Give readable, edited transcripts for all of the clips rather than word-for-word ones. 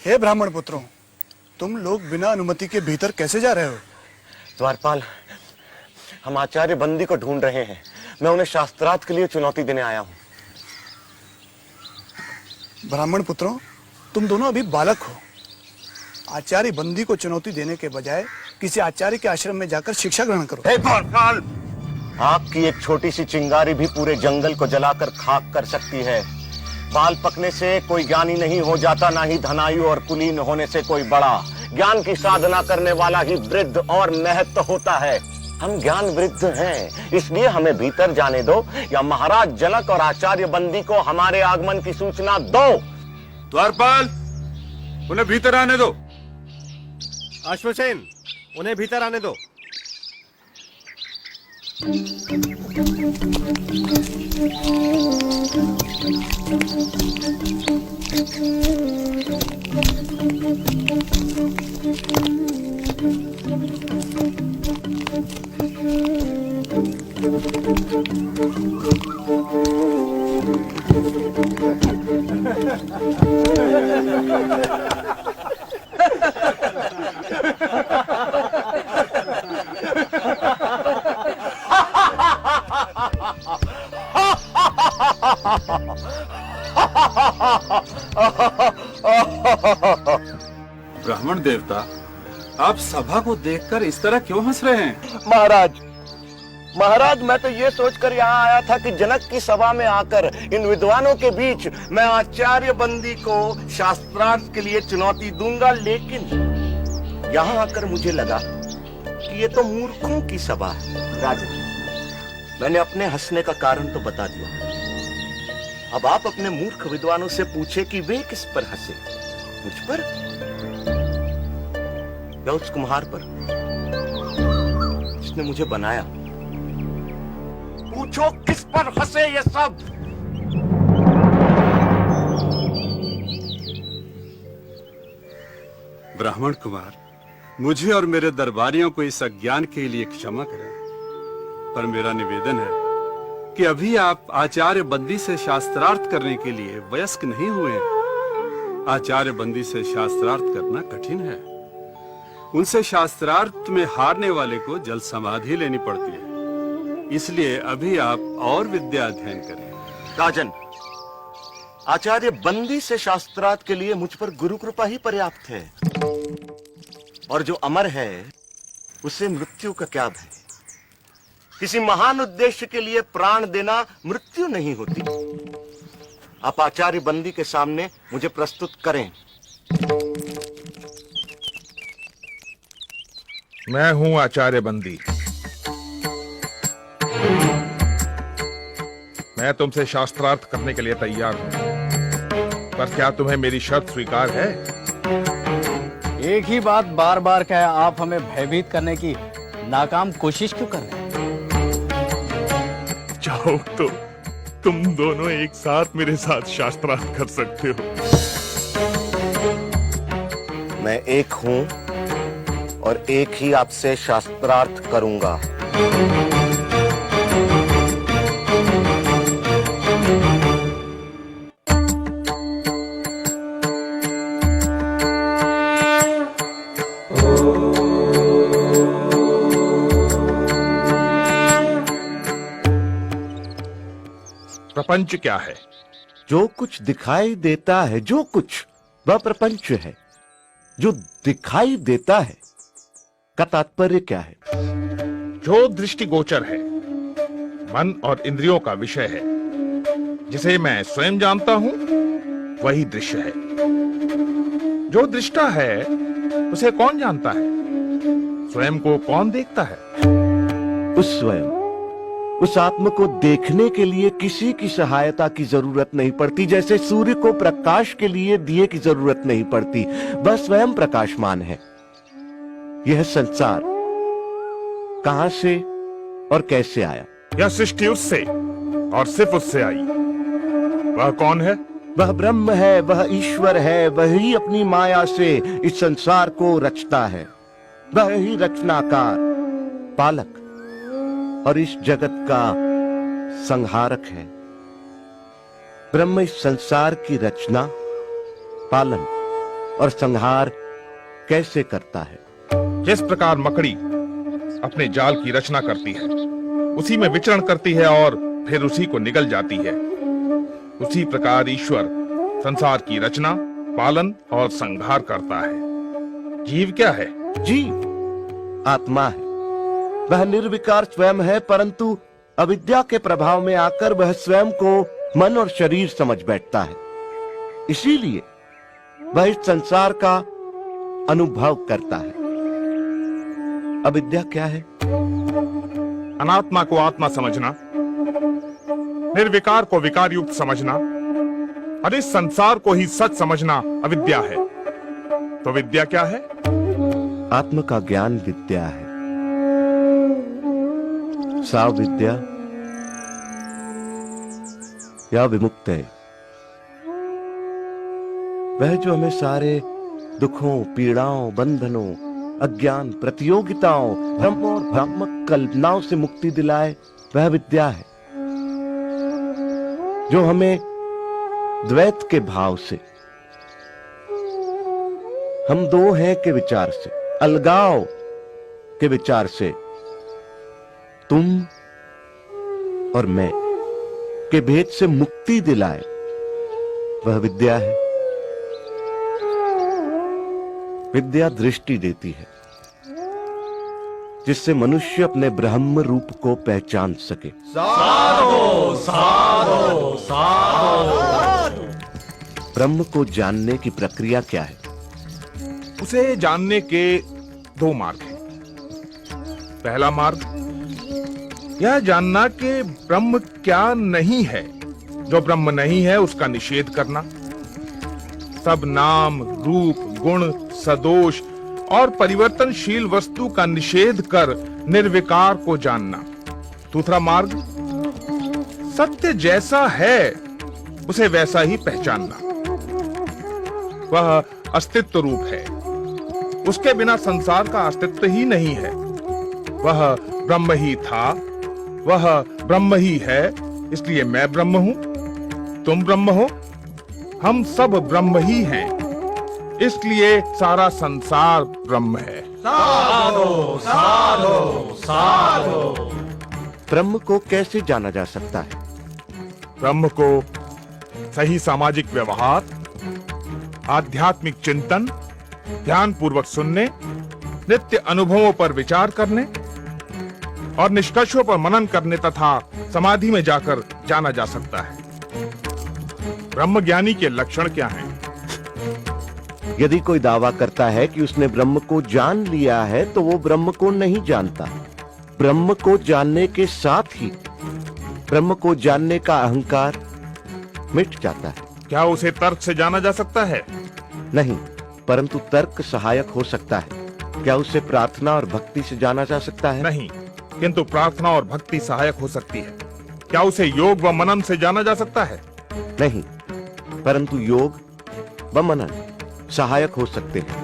हे ब्राह्मण पुत्रों, तुम लोग बिना अनुमति के भीतर कैसे जा रहे हो? द्वारपाल, हम आचार्य बंदी को ढूंढ रहे हैं। मैं उन्हें शास्त्रार्थ के लिए चुनौती देने आया हूं। ब्राह्मण पुत्रों, तुम दोनों अभी बालक हो। आचार्य बंदी को चुनौती देने के बजाय किसी आचार्य के आश्रम में जाकर शिक्षा ग्रहण करो। हे द्वारपाल, आग की एक छोटी सी चिंगारी भी पूरे जंगल को जलाकर खाक कर सकती है। बाल पकने से कोई ज्ञानी नहीं हो जाता, ना ही धनायु और कुलीन होने से कोई बड़ा। ज्ञान की साधना करने वाला ही वृद्ध और महत्व होता है। हम ज्ञान वृद्ध हैं, इसलिए हमें भीतर जाने दो, या महाराज जनक और आचार्य बंदी को हमारे आगमन की सूचना दो। द्वारपाल, उन्हें भीतर आने दो। अश्वसेन, उन्हें भीतर आने दो। ब्राह्मण देवता, आप सभा को देखकर इस तरह क्यों हंस रहे हैं? महाराज, मैं तो ये सोचकर यहाँ आया था कि जनक की सभा में आकर इन विद्वानों के बीच मैं आचार्य बंदी को शास्त्रार्थ के लिए चुनौती दूंगा, लेकिन यहाँ आकर मुझे लगा कि ये तो मूर्खों की सभा है। राजन, मैंने अपने हंसने का कारण तो बता दिया। अब आप अपने मूर्ख विद्वानों से पूछे कि वे किस पर हंसे। मुझ पर या उस कुम्हार पर जिसने मुझे बनाया? पूछो किस पर हंसे ये सब। ब्राह्मण कुमार, मुझे और मेरे दरबारियों को इस अज्ञान के लिए क्षमा करें, पर मेरा निवेदन है कि अभी आप आचार्य बंदी से शास्त्रार्थ करने के लिए वयस्क नहीं हुए हैं। आचार्य बंदी से शास्त्रार्थ करना कठिन है। उनसे शास्त्रार्थ में हारने वाले को जल समाधि लेनी पड़ती है। इसलिए अभी आप और विद्या अध्ययन करें। राजन, आचार्य बंदी से शास्त्रार्थ के लिए मुझ पर गुरु कृपा ही पर्याप्त है, और जो अमर है उसे मृत्यु का क्या भय। किसी महान उद्देश्य के लिए प्राण देना मृत्यु नहीं होती। आप आचार्य बंदी के सामने मुझे प्रस्तुत करें। मैं हूं आचार्य बंदी। मैं तुमसे शास्त्रार्थ करने के लिए तैयार हूं, पर क्या तुम्हें मेरी शर्त स्वीकार है? एक ही बात बार बार कहे आप हमें भयभीत करने की नाकाम कोशिश क्यों कर रहे हैं? चाहो तो तुम दोनों एक साथ मेरे साथ शास्त्रार्थ कर सकते हो। मैं एक हूं और एक ही आपसे शास्त्रार्थ करूंगा। प्रपंच क्या है? जो कुछ दिखाई देता है, जो कुछ, वह प्रपंच है। जो दिखाई देता है का तात्पर्य क्या है? जो दृष्टिगोचर है, मन और इंद्रियों का विषय है, जिसे मैं स्वयं जानता हूं, वही दृश्य है। जो दृष्टा है उसे कौन जानता है? स्वयं को कौन देखता है? उस स्वयं, उस आत्मा को देखने के लिए किसी की सहायता की जरूरत नहीं पड़ती। जैसे सूर्य को प्रकाश के लिए दिए की जरूरत नहीं पड़ती, वह स्वयं प्रकाशमान है। यह संसार कहां से और कैसे आया? यह सृष्टि उससे और सिर्फ उससे आई। वह कौन है? वह ब्रह्म है, वह ईश्वर है। वही अपनी माया से इस संसार को रचता है। वह ही रचनाकार, पालक और इस जगत का संहारक है। ब्रह्म इस संसार की रचना, पालन और संहार कैसे करता है। जिस प्रकार मकड़ी अपने जाल की रचना करती है, उसी में विचरण करती है और फिर उसी को निगल जाती है, उसी प्रकार ईश्वर संसार की रचना, पालन और संहार करता है। जीव क्या है? जीव आत्मा है। वह निर्विकार स्वयं है, परंतु अविद्या के प्रभाव में आकर वह स्वयं को मन और शरीर समझ बैठता है। इसीलिए वह इस संसार का अनुभव करता है। अविद्या क्या है? अनात्मा को आत्मा समझना, निर्विकार को विकार युक्त समझना और इस संसार को ही सच समझना अविद्या है। तो विद्या क्या है? आत्म का ज्ञान विद्या है। सा विद्या या विमुक्त है वह जो हमें सारे दुखों, पीड़ाओं, बंधनों, अज्ञान, प्रतियोगिताओं, भ्रम और भ्रामक कल्पनाओं से मुक्ति दिलाए, वह विद्या है। जो हमें द्वैत के भाव से, हम दो हैं के विचार से, अलगाव के विचार से, तुम और मैं के भेद से मुक्ति दिलाए, वह विद्या है। विद्या दृष्टि देती है, जिससे मनुष्य अपने ब्रह्म रूप को पहचान सके। साधो साधो साधो। ब्रह्म को जानने की प्रक्रिया क्या है? उसे जानने के दो मार्ग हैं। पहला मार्ग यह जानना कि ब्रह्म क्या नहीं है। जो ब्रह्म नहीं है उसका निषेध करना। सब नाम, रूप, गुण, सदोष और परिवर्तनशील वस्तु का निषेध कर निर्विकार को जानना। दूसरा मार्ग सत्य जैसा है उसे वैसा ही पहचानना। वह अस्तित्व रूप है, उसके बिना संसार का अस्तित्व ही नहीं है। वह ब्रह्म ही था, वह ब्रह्म ही है, इसलिए मैं ब्रह्म हूं, तुम ब्रह्म हो, हम सब ब्रह्म ही हैं, इसलिए सारा संसार ब्रह्म है। साधो साधो साधो। ब्रह्म को कैसे जाना जा सकता है? ब्रह्म को सही सामाजिक व्यवहार, आध्यात्मिक चिंतन, ध्यान पूर्वक सुनने, नित्य अनुभवों पर विचार करने और निष्कर्षों पर मनन करने तथा समाधि में जाकर जाना जा सकता है। ब्रह्म ज्ञानी के लक्षण क्या हैं? यदि कोई दावा करता है कि उसने ब्रह्म को जान लिया है, तो वो ब्रह्म को नहीं जानता। ब्रह्म को जानने के साथ ही ब्रह्म को जानने का अहंकार मिट जाता है। क्या उसे तर्क से जाना जा सकता है? नहीं, परंतु तर्क सहायक हो सकता है। क्या उसे प्रार्थना और भक्ति से जाना जा सकता है? नहीं, किंतु प्रार्थना और भक्ति सहायक हो सकती है। क्या उसे योग व मनन से जाना जा सकता है? नहीं, परंतु योग व मनन सहायक हो सकते हैं।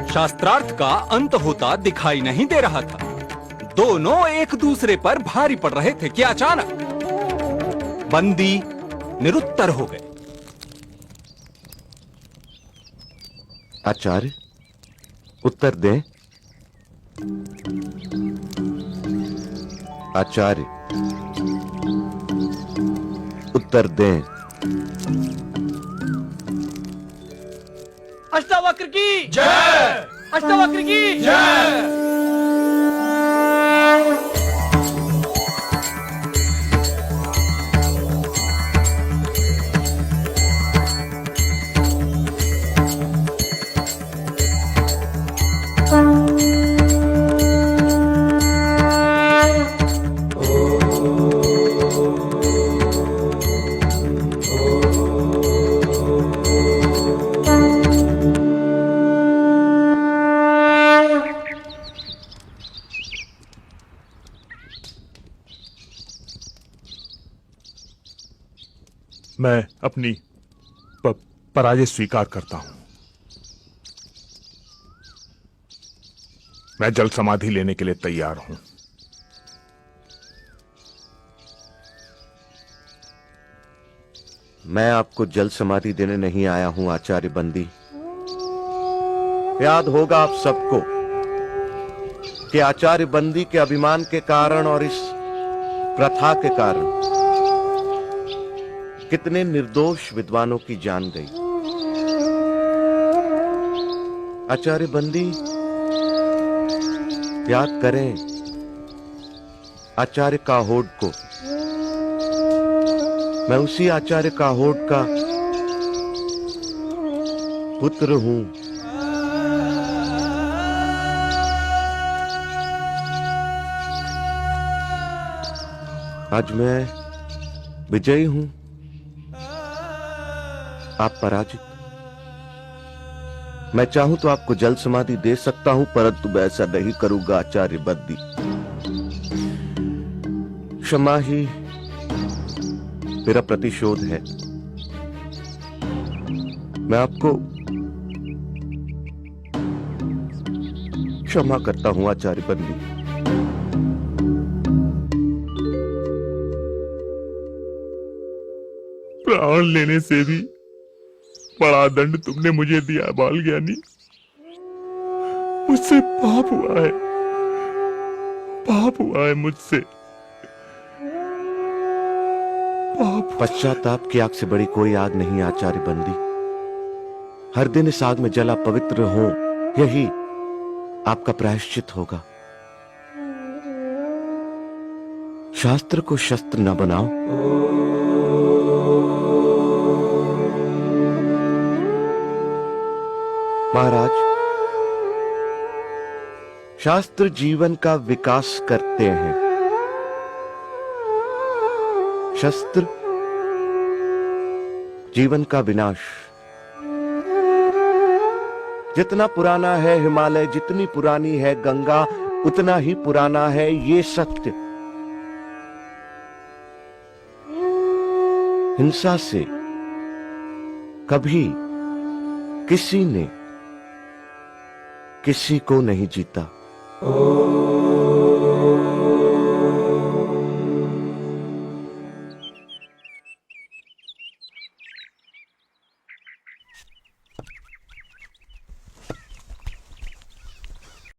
शास्त्रार्थ का अंत होता दिखाई नहीं दे रहा था। दोनों एक दूसरे पर भारी पड़ रहे थे कि अचानक बंदी निरुत्तर हो गए। आचार्य, उत्तर दें। आचार्य, उत्तर दें। अष्टावक्र की जय। अष्टावक्र की जय। मैं अपनी पराजय स्वीकार करता हूं। मैं जल समाधि लेने के लिए तैयार हूं। मैं आपको जल समाधि देने नहीं आया हूं आचार्य बंदी। याद होगा आप सबको कि आचार्य बंदी के अभिमान के कारण और इस प्रथा के कारण कितने निर्दोष विद्वानों की जान गई। आचार्य बंदी, याद करें आचार्य काहोड को। मैं उसी आचार्य काहोड का पुत्र हूं। आज मैं विजयी हूं, आप पराजित। मैं चाहूं तो आपको जल समाधि दे सकता हूं, परंतु मैं ऐसा नहीं करूंगा आचार्य बंदी। क्षमा ही मेरा प्रतिशोध है। मैं आपको क्षमा करता हूं आचार्य बंदी। प्राण लेने से भी बड़ा दंड तुमने मुझे दिया बाल ज्ञानी। मुझसे पाप हुआ है, पाप हुआ है मुझसे पाप। पश्चाताप की आग से बड़ी कोई आग नहीं आचार्य बंदी। हर दिन इस आग में जला पवित्र हो, यही आपका प्रायश्चित होगा। शास्त्र को शस्त्र न बनाओ। महाराज, शास्त्र जीवन का विकास करते हैं, शस्त्र जीवन का विनाश। जितना पुराना है हिमालय, जितनी पुरानी है गंगा, उतना ही पुराना है ये सत्य। हिंसा से कभी किसी ने किसी को नहीं जीता।